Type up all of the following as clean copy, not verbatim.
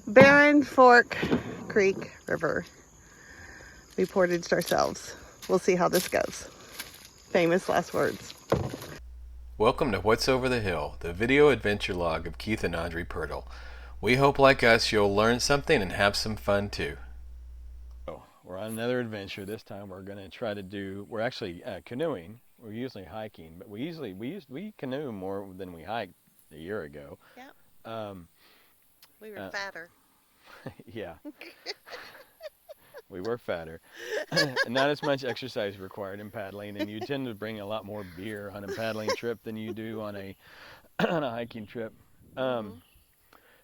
Barren Fork Creek River. We portaged ourselves. We'll see how this goes. Famous last words. Welcome to What's Over the Hill, the video adventure log of Keith and Audrey Purtle. We hope, like us, you'll learn something and have some fun too. We're on another adventure. This time we're going to try to do. We're actually canoeing. We're usually hiking, but we canoe more than we hiked a year ago. Yep. Um, We were uh, fatter. yeah, we were fatter, and not as much exercise required in paddling. And you tend to bring a lot more beer on a paddling trip than you do on a on a hiking trip. Um,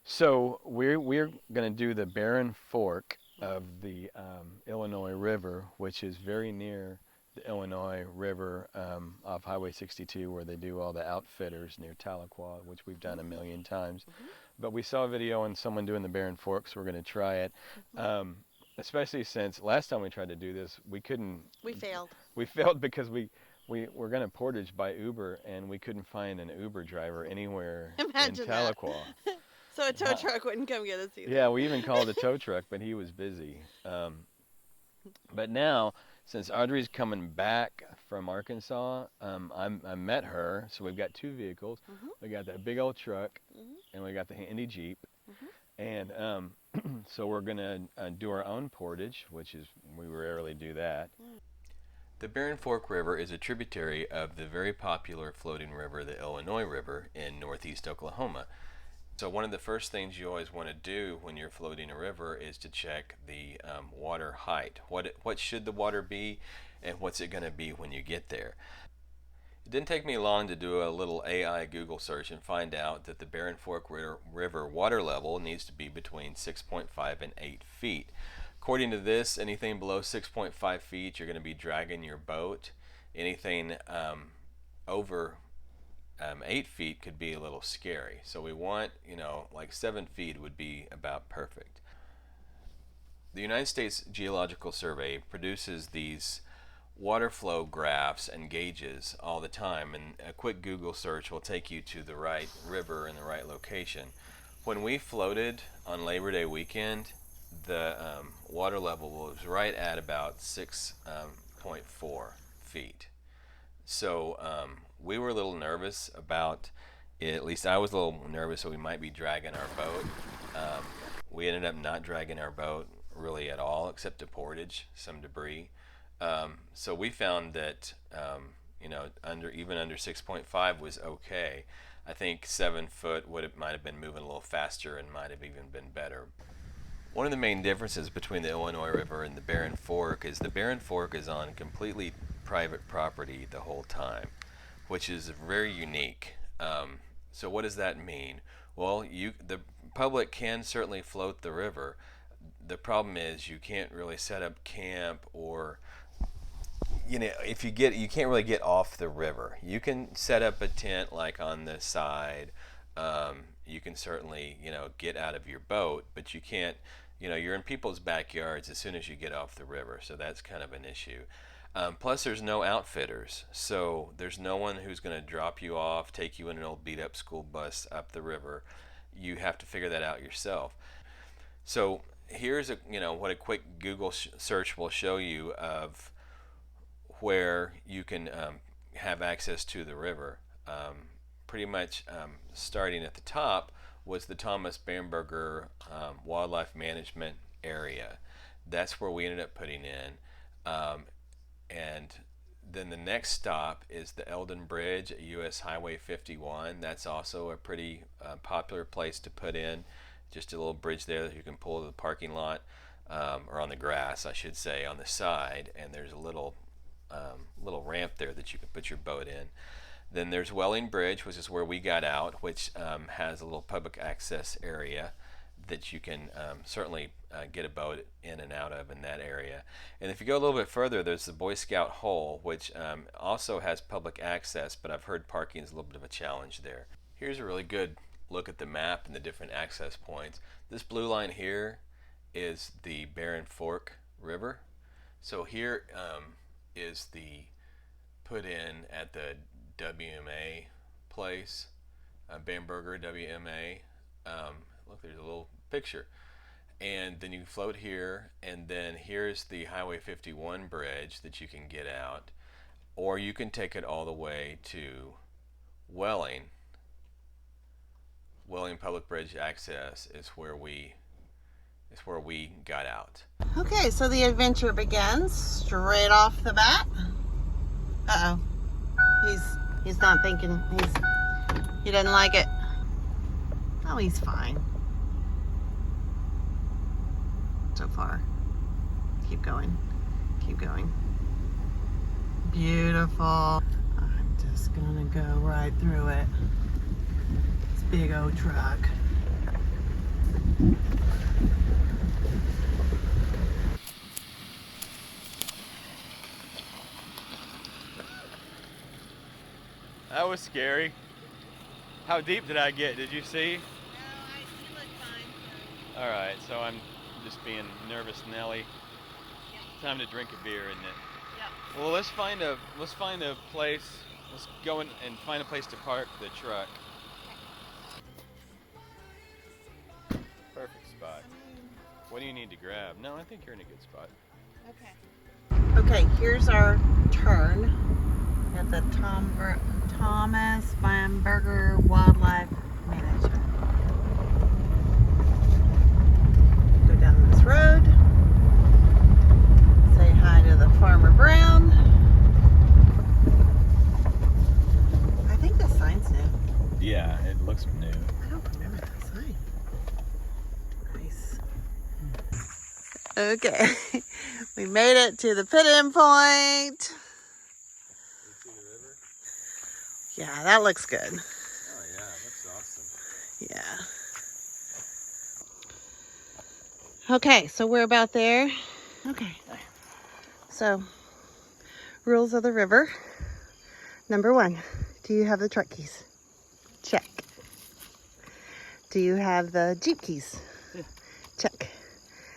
so we're going to do the Barren Fork of the Illinois River, which is very near the Illinois River off Highway 62, where they do all the outfitters near Tahlequah, which we've done a million times. But we saw a video on someone doing the Barren Fork, so we're going to try it. Especially since last time we tried to do this, we couldn't. We failed. We failed because we were going to portage by Uber, and we couldn't find an Uber driver anywhere Imagine in that. Tahlequah. So a tow truck wouldn't come get us either. Yeah, we even called a tow truck, but he was busy. But now, since Audrey's coming back from Arkansas, I met her, so we've got two vehicles. We got that big old truck, and we got the handy Jeep. And so we're going to do our own portage, which is, we rarely do that. The Barren Fork River is a tributary of the very popular floating river, the Illinois River, in northeast Oklahoma. So one of the first things you always want to do when you're floating a river is to check the water height. What should the water be, and what's it going to be when you get there? It didn't take me long to do a little AI Google search and find out that the Barren Fork River water level needs to be between 6.5 and 8 feet. According to this, anything below 6.5 feet, you're going to be dragging your boat. Anything over 8 feet could be a little scary. So we want, like 7 feet would be about perfect. The United States Geological Survey produces these water flow graphs and gauges all the time, and a quick Google search will take you to the right river in the right location. When we floated on Labor Day weekend, the water level was right at about 6.4 feet. So we were a little nervous about it. At least I was a little nervous that we might be dragging our boat. We ended up not dragging our boat really at all, except to portage, some debris. So we found that under 6.5 was okay. I think 7 foot might have been moving a little faster and might have even been better. One of the main differences between the Illinois River and the Barren Fork is the Barren Fork is on completely private property the whole time, which is very unique. So what does that mean? Well, the public can certainly float the river. The problem is you can't really set up camp, or if you can't really get off the river. You can set up a tent like on the side. You can certainly get out of your boat, but you can't. You're in people's backyards as soon as you get off the river, so that's kind of an issue. Plus, there's no outfitters, so there's no one who's going to drop you off, take you in an old beat-up school bus up the river. You have to figure that out yourself. So here's what a quick Google search will show you of where you can have access to the river. Pretty much starting at the top was the Thomas Bamberger Wildlife Management Area. That's where we ended up putting in. And then the next stop is the Eldon Bridge at US Highway 51. That's also a pretty popular place to put in. Just a little bridge there that you can pull to the parking lot, or on the grass, I should say, on the side. And there's a little ramp there that you can put your boat in. Then there's Welling Bridge, which is where we got out, which has a little public access area that you can certainly get a boat in and out of in that area. And if you go a little bit further, there's the Boy Scout Hole, which also has public access, but I've heard parking is a little bit of a challenge there. Here's a really good look at the map and the different access points. This blue line here is the Barren Fork River. So here is the put in at the WMA place, Bamberger WMA. Look, there's a little picture. and then you float here, and then here's the Highway 51 bridge that you can get out, or you can take it all the way to Welling. Welling Public Bridge Access is where we got out. Okay, so the adventure begins straight off the bat. Uh-oh. He's not thinking. He doesn't like it. Oh, he's fine. So far. Keep going. Keep going. Beautiful. I'm just gonna go right through it. This big old truck. That was scary. How deep did I get? Did you see? No, you look fine. All right, so I'm just being nervous Nelly. Time to drink a beer, isn't it? Yep. Well, let's find a place. Let's go in and find a place to park the truck. Perfect spot. What do you need to grab? No, I think you're in a good spot. Okay. Okay, here's our turn at the Thomas Bamberger Wildlife Management. Go down this road. Say hi to the Farmer Brown. I think the sign's new. Yeah, it looks new. I don't remember that sign. Nice. Okay, we made it to the pit-in point. You see the river? Yeah, that looks good. Oh yeah, that's awesome. Yeah. Okay, so we're about there. Okay. So, rules of the river. Number 1, do you have the truck keys? Check. Do you have the Jeep keys? Yeah. Check.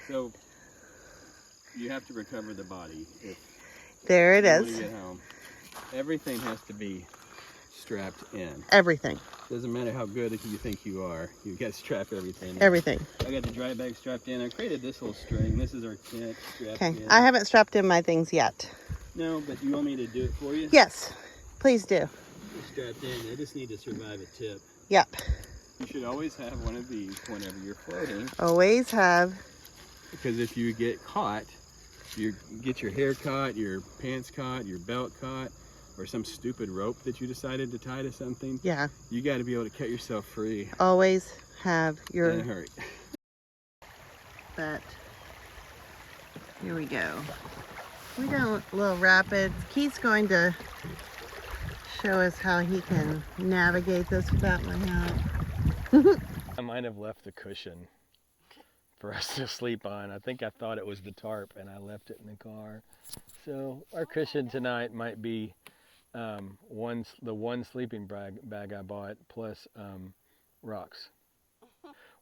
So you have to recover the body if There it you want is. to get home. Everything has to be strapped in. Everything. Doesn't matter how good you think you are, you got to strap everything in. Everything. I got the dry bag strapped in. I created this little string. This is our tent strapped Okay, in. I haven't strapped in my things yet. No, but you want me to do it for you? Yes, please do. They're strapped in. They just need to survive a tip. Yep. You should always have one of these whenever you're floating, Always have. because if you get caught, you get your hair caught, your pants caught, your belt caught, or some stupid rope that you decided to tie to something, Yeah. you got to be able to cut yourself free Always have your. in a hurry. But here we go. We got a little rapids. Keith's going to show us how he can navigate this without my help. I might have left the cushion for us to sleep on. I think I thought it was the tarp and I left it in the car. So our cushion tonight might be the one sleeping bag I bought plus rocks.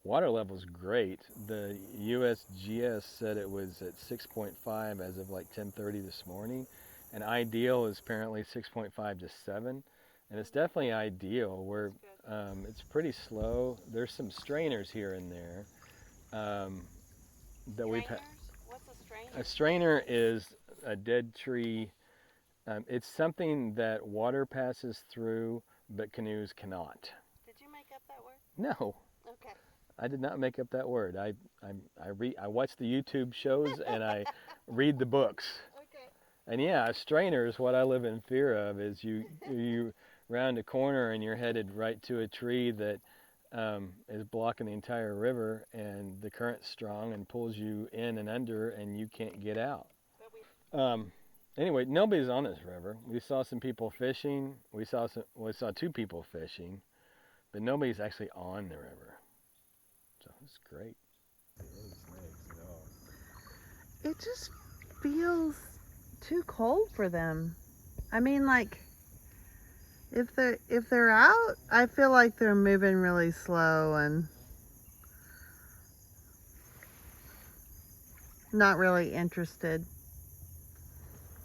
Water level's great. The USGS said it was at 6.5 as of like 10:30 this morning, and ideal is apparently 6.5 to 7, and it's definitely ideal. It's pretty slow. There's some strainers here and there that we've had. What's a strainer? A strainer is a dead tree. It's something that water passes through, but canoes cannot. Did you make up that word? No. Okay. I did not make up that word. I watch the YouTube shows and I read the books. Okay. And yeah, a strainer is what I live in fear of. Is you round a corner and you're headed right to a tree that is blocking the entire river, and the current's strong and pulls you in and under, and you can't get out. Anyway, nobody's on this river. We saw some people fishing. We saw 2 people fishing, but nobody's actually on the river. So it's great. It just feels too cold for them. I mean, like, if they're out, I feel like they're moving really slow and not really interested.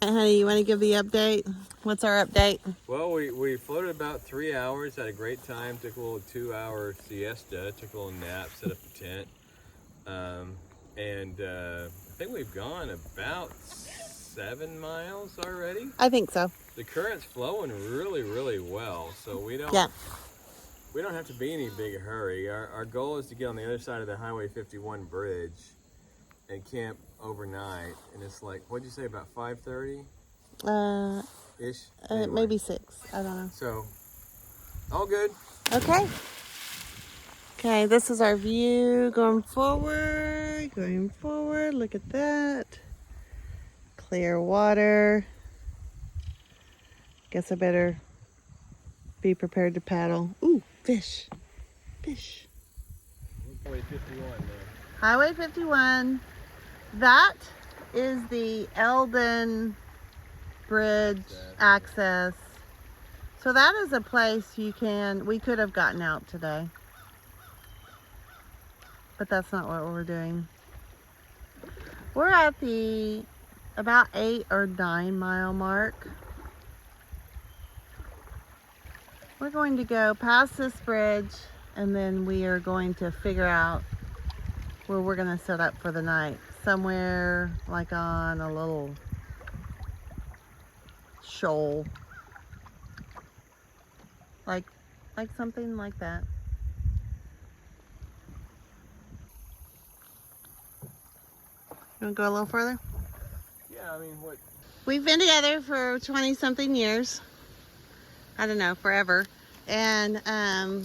Honey, you want to give the update? What's our update? Well, we floated about 3 hours, had a great time, took a little 2-hour siesta, took a little nap, set up the tent. And I think we've gone about 7 miles already. I think so. The current's flowing really, really well, so we don't have to be in any big hurry. Our goal is to get on the other side of the Highway 51 bridge and camp overnight. And it's like, what'd you say, about 5:30 ish? Anyway. Maybe 6. I don't know. So, all good. Okay. Okay, this is our view going forward. Going forward. Look at that. Clear water. Guess I better be prepared to paddle. Ooh, fish. Fish. Highway 51 there. Highway 51. That is the Eldon Bridge access. So that is a place we could have gotten out today. But that's not what we're doing. We're at the about 8 or 9 mile mark. We're going to go past this bridge and then we are going to figure out where we're going to set up for the night. Somewhere like on a little shoal. Like something like that. You want to go a little further? Yeah, I mean, what? We've been together for 20-something years. I don't know, forever. And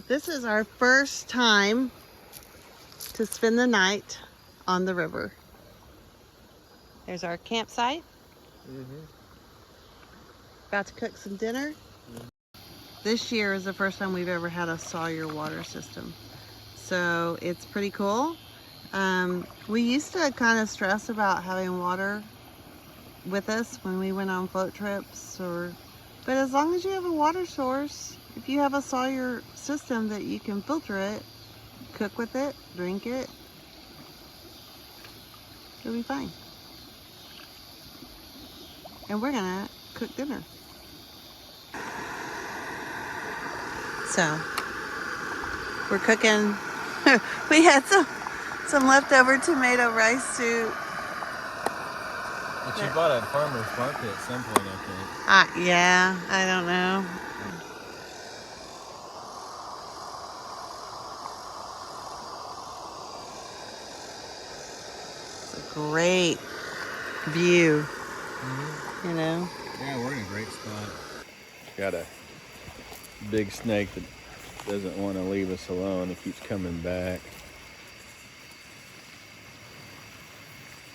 this is our first time to spend the night on the river. There's our campsite. About to cook some dinner. This year is the first time we've ever had a Sawyer water system. So it's pretty cool. We used to kind of stress about having water with us when we went on float trips, but as long as you have a water source, if you have a Sawyer system that you can filter it, cook with it, drink it, it'll be fine. And we're gonna cook dinner. So we're cooking. We had some leftover tomato rice soup. But you bought at farmer's market at some point, I think. Yeah, I don't know. It's a great view, you know. Yeah, we're in a great spot. Got a big snake that doesn't want to leave us alone. He keeps coming back.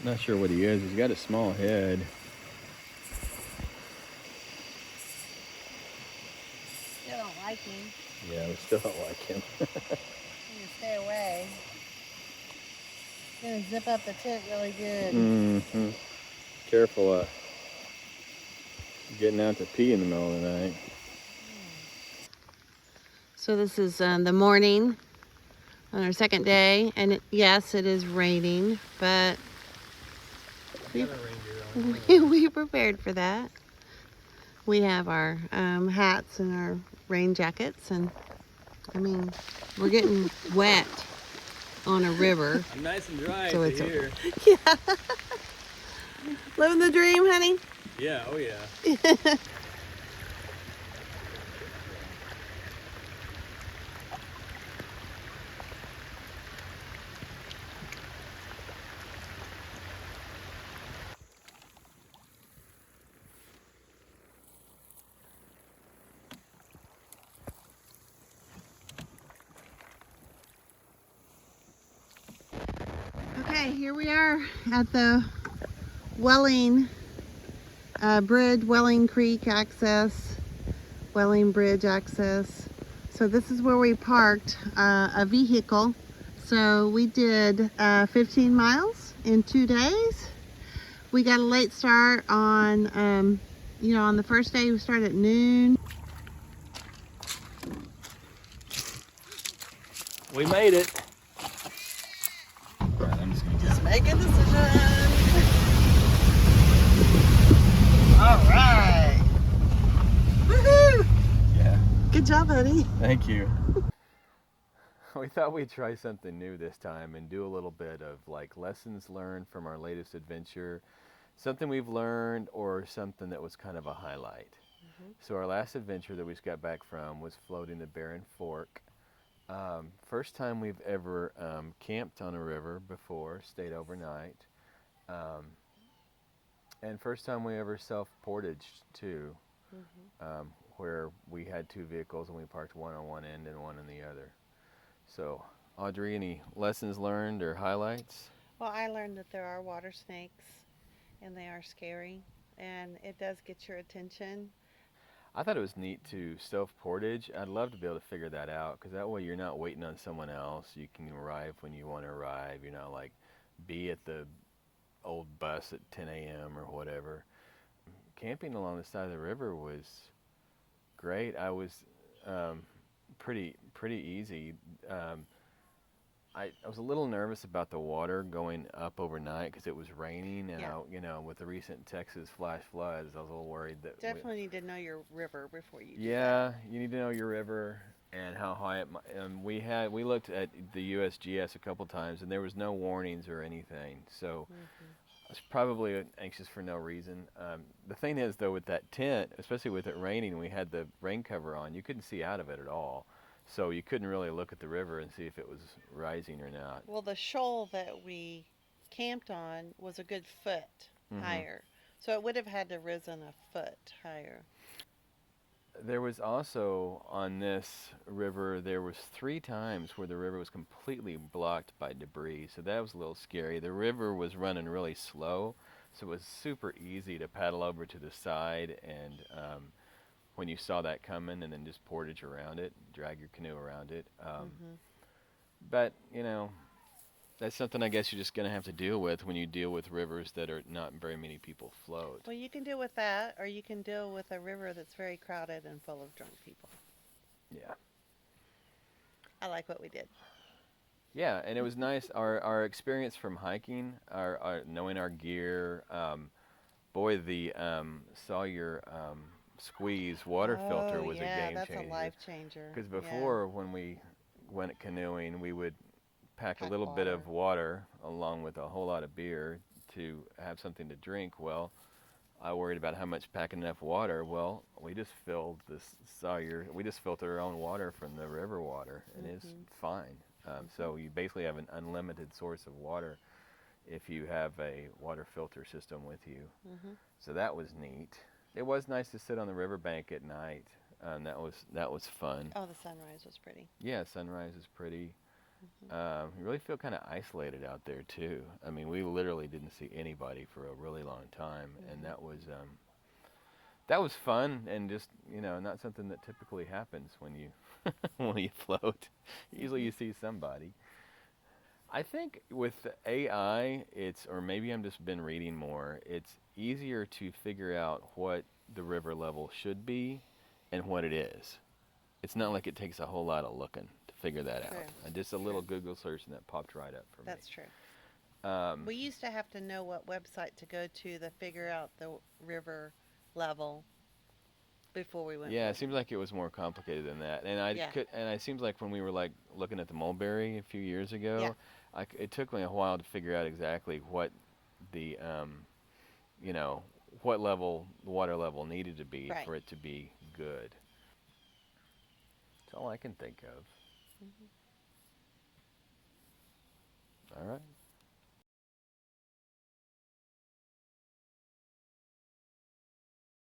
Not sure what he is. He's got a small head. Still don't like him. Yeah, we still don't like him. You can stay away. Gonna zip up the tent really good. Careful getting out to pee in the middle of the night. So this is the morning on our second day, and yes, it is raining, but we prepared for that. We have our hats and our rain jackets, and I mean, we're getting wet on a river. I'm nice and dry So to it's here. Yeah. Living the dream, honey. Yeah, oh yeah. Okay, here we are at the Welling Bridge, Welling Creek access, Welling Bridge access. So this is where we parked a vehicle. So we did 15 miles in 2 days. We got a late start on, on the first day we started at noon. We made it. Just make a decision. All right. Woohoo! Yeah. Good job, honey. Thank you. we thought we'd try something new this time and do a little bit of like lessons learned from our latest adventure, something we've learned or something that was kind of a highlight. So our last adventure that we just got back from was floating the Barren Fork. First time we've ever camped on a river before, stayed overnight. Um, and first time we ever self-portaged too, where we had two vehicles and we parked one on one end and one on the other. So, Audrey, any lessons learned or highlights? Well, I learned that there are water snakes and they are scary and it does get your attention. I thought it was neat to self-portage. I'd love to be able to figure that out because that way you're not waiting on someone else. You can arrive when you want to arrive. You're not like be at the old bus at 10 a.m. or whatever. Camping along the side of the river was great. I was pretty easy. I was a little nervous about the water going up overnight because it was raining, and with the recent Texas flash floods, I was a little worried that. Definitely need to know your river before you do Yeah, you need to know your river and how high it might. We looked at the USGS a couple times, and there was no warnings or anything. So I was probably anxious for no reason. The thing is, though, with that tent, especially with it raining, we had the rain cover on. You couldn't see out of it at all. So you couldn't really look at the river and see if it was rising or not. Well, the shoal that we camped on was a good foot higher. So it would have had to risen a foot higher. There was also on this river, there was 3 times where the river was completely blocked by debris. So that was a little scary. The river was running really slow, so it was super easy to paddle over to the side and when you saw that coming and then just portage around it, drag your canoe around it. But, that's something I guess you're just going to have to deal with when you deal with rivers that are not very many people float. Well, you can deal with that, or you can deal with a river that's very crowded and full of drunk people. Yeah. I like what we did. Yeah, and it was nice. Our experience from hiking, our knowing our gear, boy, the Sawyer Squeeze water filter was a game that's changer. a life changer. Because before, when we went canoeing, we would pack a little bit water. of water along with a whole lot of beer to have something to drink. Well, I worried about how much packing enough water. Well, we just filled this Sawyer. We just filter our own water from the river water, and it's fine. So you basically have an unlimited source of water if you have a water filter system with you. So that was neat. It was nice to sit on the riverbank at night. That was fun. Oh, the sunrise was pretty. Yeah, sunrise is pretty. You really feel kind of isolated out there too. I mean, we literally didn't see anybody for a really long time, and that was fun and just not something that typically happens when you when you float. Usually you see somebody. I think with AI, or maybe I'm just been reading more, it's easier to figure out what the river level should be and what it is. It's not like it takes a whole lot of looking to figure that out. And just a little Google search and that popped right up for me. That's true. We used to have to know what website to go to figure out the river level before we went. Yeah, it seems like it was more complicated than that. And it seems like when we were like looking at the Mulberry a few years ago, it took me a while to figure out exactly what the what level the water level needed to be for it to be good. That's all I can think of. All right.